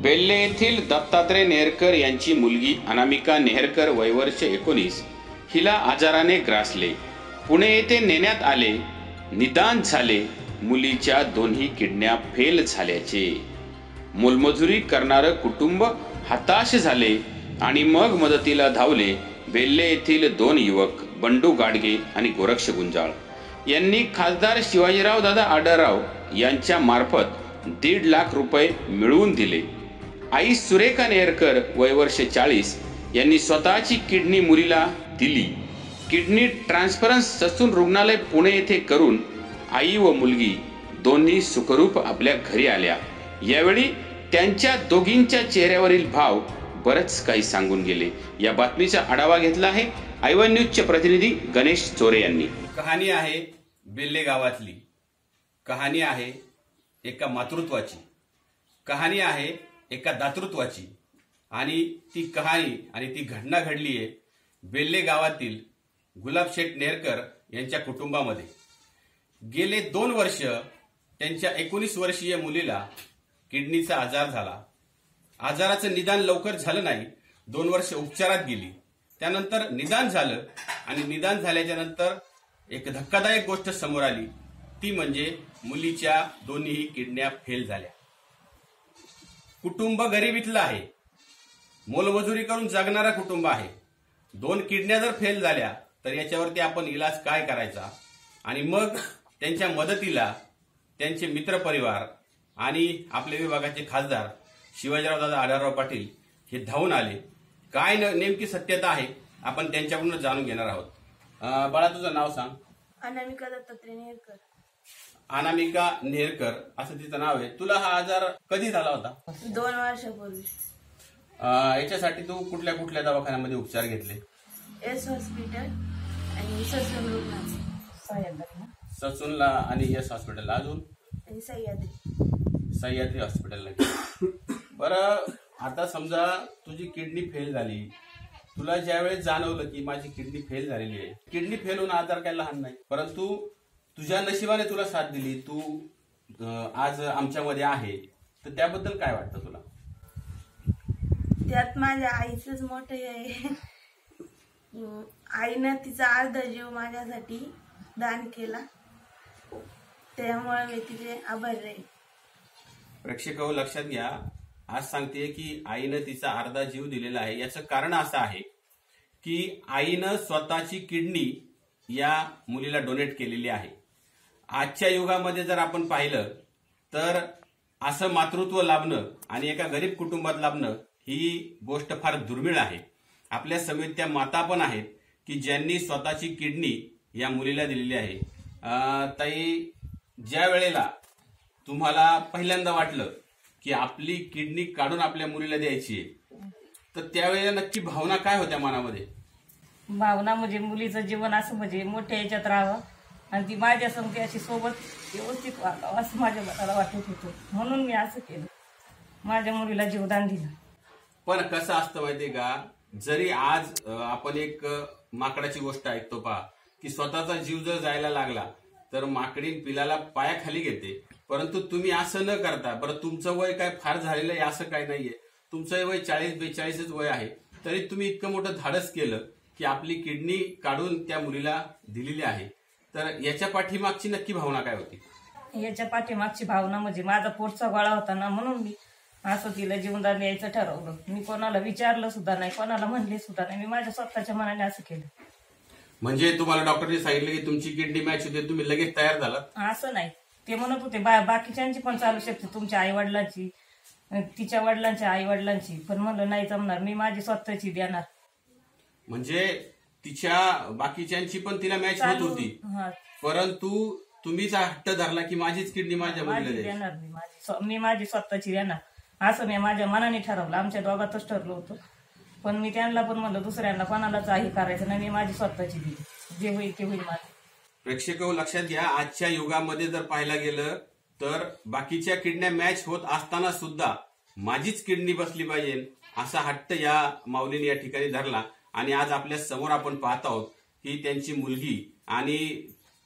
बेल्ले येथील दत्तात्रय नेहरकर यांची मुलगी अनामिका नेहरकर वय वर्ष 19 हिला आजाराने ग्रासले. पुणे येथे नेण्यात आले. निदान झाले. मुलीच्या दोन्ही किडन्या फेल झाल्याचे. मोलमजुरी करणारं कुटुंब हताश झाले आणि मग मदतीला धावले बेल्ले येथील 2 युवक बंडू गाडगे आणि गोरक्ष गुंजाळ यांनी खासदार शिवाजीराव दादा आढळराव यांच्या मार्फत 1.5 लाख रुपये मिळवून दिले. आई सुरेखा नेहरकर वय वर्ष 40 यांनी स्वतःची किडनी मुलीला दिली. किडनी ट्रान्सफरन्स ससून रुग्णालय पुणे येथे करून आई व मुलगी दोन्ही सुखरूप आपल्या घरी आल्या. यावेळी त्यांच्या दोघींच्या चेहऱ्यावरील भाव बरंच काही सांगून गेले. या बातमीचा आढावा घेतला आहे आयवन न्यूजचे प्रतिनिधी गणेश चोरे यांनी. कहाणी आहे बेल्ले गावातली. कहाणी आहे एका मातृत्वाची. कहाणी आहे एका दातृत्वाची. आणि ती कहाणी आणि ती घटना घडली आहे बेल्ले गावातील गुलाबशेठ नेहरकर यांच्या कुटुंबामध्ये. गेले 2 वर्ष त्यांच्या 19 वर्षीय मुलीला किडनीचा आजार झाला. आजाराचं निदान लवकर झालं नाही. 2 वर्ष उपचारात गेली. त्यानंतर निदान झालं आणि निदान झाल्याच्या नंतर एक धक्कादायक गोष्ट समोर आली. ती म्हणजे मुलीच्या दोन्ही किडन्या फेल झाल्या. कुटुंब गरिबीतलं आहे. मोलमजुरी करून जगणारा कुटुंब आहे. 2 किडन्या जर फेल झाल्या तर याच्यावरती आपण इलाज काय करायचा. आणि मग त्यांच्या मदतीला त्यांचे मित्रपरिवार आणि आपल्या विभागाचे खासदार शिवाजीराव दादा आढळराव पाटील हे धावून आले. काय नेमकी सत्यता आहे आपण त्यांच्याकडून जाणून घेणार आहोत. बाळा तुझं नाव सांग. अनामिका दत्तात्रय नेहरकर. अनामिका नेहरकर असं तिचं नाव आहे. तुला हा आजार कधी झाला होता? 2 वर्षापूर्वी. याच्यासाठी तू कुठल्या कुठल्या दवाखान्यामध्ये उपचार घेतले? एस हॉस्पिटल आणि ससून रुग्णालय. ससूनला आणि एस हॉस्पिटलला. अजून आणि सह्याद्री हॉस्पिटलला गेले. बरं, आता समजा तुझी किडनी फेल झाली. तुला ज्यावेळेस जाणवलं की माझी किडनी फेल झालेली आहे. किडनी फेल होणं आजार काही लहान नाही. परंतु तुझ्या नशिबाने तुला साथ दिली. तू आज आमच्यामध्ये आहे. तर त्याबद्दल काय वाटतं तुला? त्यात माझ्या आईचंच मोठं आहे. आईनं तिचा अर्धा जीव माझ्यासाठी दान केला. त्यामुळे मी तिचे आभारी राहील. प्रेक्षक हो, लक्षात घ्या. आज सांगते की आईनं तिचा अर्धा जीव दिलेला आहे. याचं कारण असं आहे की आईनं स्वतःची किडनी या मुलीला डोनेट केलेली आहे. आजच्या युगामध्ये जर आपण पाहिलं तर असं मातृत्व लाभणं आणि एका गरीब कुटुंबात लाभणं ही गोष्ट फार दुर्मिळ आहे. आपल्या समेत त्या माता पण आहेत की ज्यांनी स्वतःची किडनी या मुलीला दिलेली आहे. ताई, ज्या वेळेला तुम्हाला पहिल्यांदा वाटलं की आपली किडनी काढून आपल्या मुलीला द्यायची आहे तर त्यावेळेला नक्की भावना काय होत्या मनामध्ये? भावना म्हणजे मुलीचं जीवन असं म्हणजे मोठ्या याच्यात राहावं आणि ती माझ्या संगती अशी सोबत व्यवस्थित वागावं असं माझ्या मनाला वाटत होतं. म्हणून मी असं केलं. माझ्या मुलीला जीवदान दिलं. पण कसं असतं माहितीये का, जरी आज आपण एक माकडाची गोष्ट ऐकतो पहा की स्वतःचा जीव जर जायला लागला तर माकडीन पिलाला पायाखाली घेते. परंतु तुम्ही असं न करता, बरं तुमचं वय काय फार झालेलं आहे असं काही नाहीये. तुमचं वय 40-42च वय आहे. तरी तुम्ही इतकं मोठं धाडस केलं की आपली किडनी काढून त्या मुलीला दिलेली आहे. तर याच्या पाठीमागची नक्की भावना काय होती? याच्या पाठीमागची भावना म्हणजे माझा पोटचा गोळा होता ना, म्हणून मी असं तिला जीवनदान द्यायचं ठरवलं. मी कोणाला विचारलं सुद्धा नाही, कोणाला म्हणले सुद्धा नाही. मी माझ्या स्वतःच्या मनाने असं केलं. म्हणजे तुम्हाला डॉक्टरने सांगितलं की तुमची किडनी मॅच होते, तुम्ही लगेच तयार झालात? असं नाही. ते म्हणत होते बाकीच्यांची पण चालू शकते, तुमच्या आई वडिलांची, तिच्या वडिलांच्या आई वडिलांची. पण म्हणलं नाही जमणार, मी माझी स्वतःची देणार. म्हणजे तिच्या बाकीच्यांची पण तिला मॅच होत होती, परंतु तुम्हीच हट्ट धरला की माझीच किडनी माझ्या मुलीला देणार. मी माझी स्वतःची देणार असं मी माझ्या मनाने ठरवलं. आमच्या दोघातच ठरलं होतं. पण मी त्यांना पण म्हणलं दुसऱ्यांना कोणालाच काही करायचं नाही. मी माझी स्वतःची दिली. जे होईल ते होईल माझं. प्रेक्षक लक्षात घ्या, आजच्या युगामध्ये जर पाहायला गेलं तर बाकीच्या किडन्या मॅच होत असताना सुद्धा माझीच किडनी बसली पाहिजे असा हट्ट या माऊलीने या ठिकाणी धरला. आणि आज आपल्या समोर आपण पाहत आहोत की त्यांची मुलगी आणि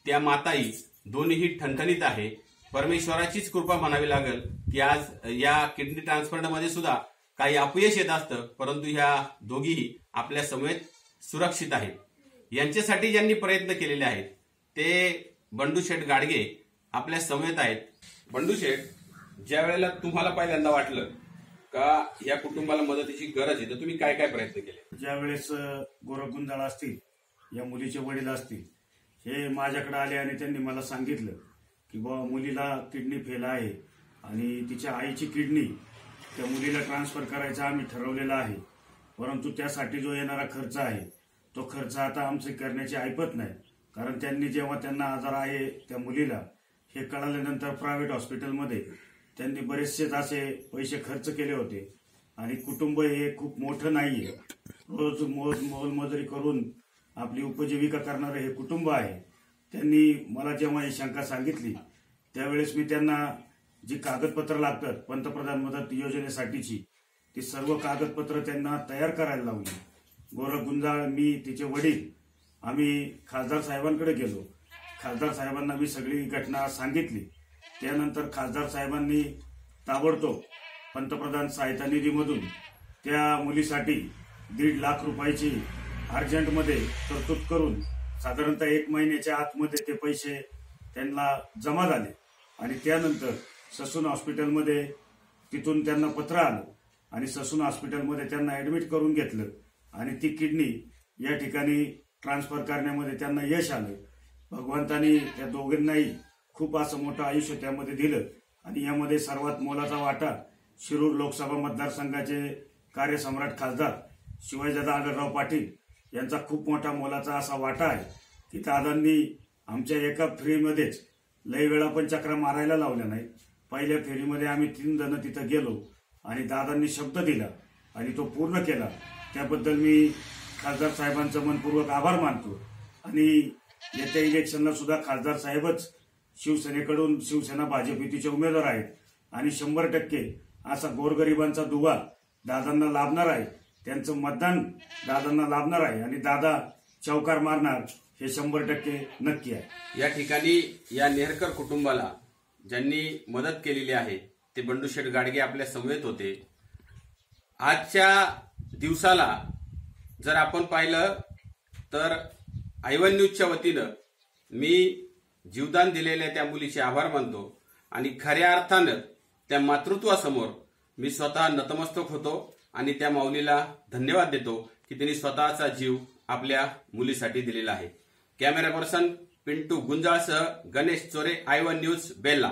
त्या माताई दोन्हीही ठणठणीत आहे. परमेश्वराचीच कृपा म्हणावी लागेल की आज या किडनी ट्रान्सप्लांटमध्ये सुद्धा काही अपयश येत असतं, परंतु ह्या दोघीही आपल्या समेत सुरक्षित आहेत. यांच्यासाठी ज्यांनी प्रयत्न केलेले आहेत ते बंडू शेठ गाडगे आपल्या समेत आहेत. बंडू शेठ, ज्या वेळेला तुम्हाला पहिल्यांदा वाटलं का या कुटुंबाला मदतीची गरज आहे तर तुम्ही काय काय प्रयत्न केले? ज्या वेळेस गोरख गुंजाळ असतील, या मुलीचे वडील असतील, हे माझ्याकडे आले आणि त्यांनी मला सांगितलं की बाबा मुलीला किडनी फेल आहे आणि तिच्या आईची किडनी त्या मुलीला ट्रान्सफर करायचा आम्ही ठरवलेला आहे, परंतु त्यासाठी जो येणारा खर्च आहे तो खर्च आता आमचे करण्याची ऐपत नाही. कारण त्यांनी जेव्हा त्यांना आजार आहे त्या मुलीला हे कळाल्यानंतर प्रायव्हेट हॉस्पिटलमध्ये त्यांनी बरेचसेच असे पैसे खर्च केले होते आणि कुटुंब हे खूप मोठं नाहीये. रोज मोलमजुरी करून आपली उपजीविका करणारं हे कुटुंब आहे. त्यांनी मला जेव्हा ही शंका सांगितली त्यावेळेस मी त्यांना जी कागदपत्र लागतात पंतप्रधान मदत योजनेसाठीची ती सर्व कागदपत्र त्यांना तयार करायला लावली. गोरख गुंजाळ, मी, तिचे वडील आम्ही खासदार साहेबांकडे गेलो. खासदार साहेबांना मी सगळी घटना सांगितली. त्यानंतर खासदार साहेबांनी ताबडतोब पंतप्रधान सहायता निधीमधून त्या मुलीसाठी 1.5 लाख रुपयाची अर्जंटमध्ये तरतूद करून साधारणतः 1 महिन्याच्या आतमध्ये ते पैसे त्यांना जमा झाले आणि त्यानंतर ससून हॉस्पिटलमध्ये तिथून त्यांना पत्र आलं आणि ससून हॉस्पिटलमध्ये त्यांना ऍडमिट करून घेतलं आणि ती किडनी या ठिकाणी ट्रान्सफर करण्यामध्ये त्यांना यश आलं. भगवंतानी त्या दोघांनाही खूप असं मोठं आयुष्य त्यामध्ये दिलं आणि यामध्ये सर्वात मोलाचा वाटा शिरूर लोकसभा मतदारसंघाचे कार्यसम्राट खासदार शिवाजीदादा आढळराव पाटील यांचा खूप मोठा मोलाचा असा वाटा आहे की दादांनी आमच्या एका फेरीमध्येच लय वेळा पण चक्रा मारायला लावल्या नाही. पहिल्या फेरीमध्ये आम्ही 3 जण तिथं गेलो आणि दादांनी शब्द दिला आणि तो पूर्ण केला. त्याबद्दल मी खासदार साहेबांचं मनपूर्वक आभार मानतो आणि येत्या इलेक्शनला सुद्धा खासदार साहेबच शिवसेनेकडून शिवसेना भाजप युतीचे उमेदवार आहेत आणि 100% असा गोरगरिबांचा दुवा दादांना लाभणार आहे. त्यांचं मतदान दादांना लाभणार आहे आणि दादा चौकार मारणार हे 100% नक्की आहे. या ठिकाणी या नेहरकर कुटुंबाला ज्यांनी मदत केलेली आहे ते बंडू शेठ गाडगे आपल्या समवेत होते. आजच्या दिवसाला जर आपण पाहिलं तर I1 न्यूजच्या वतीनं मी जीवदान दिलेल्या त्या मुलीचे आभार मानतो आणि खऱ्या अर्थानं त्या मातृत्वासमोर मी स्वतः नतमस्तक होतो आणि त्या माऊलीला धन्यवाद देतो की त्यांनी स्वतःचा जीव आपल्या मुलीसाठी दिलेला आहे. कॅमेरा पर्सन पिंटू गुंजाळसह गणेश चोरे, I1 न्यूज, बेल्ला.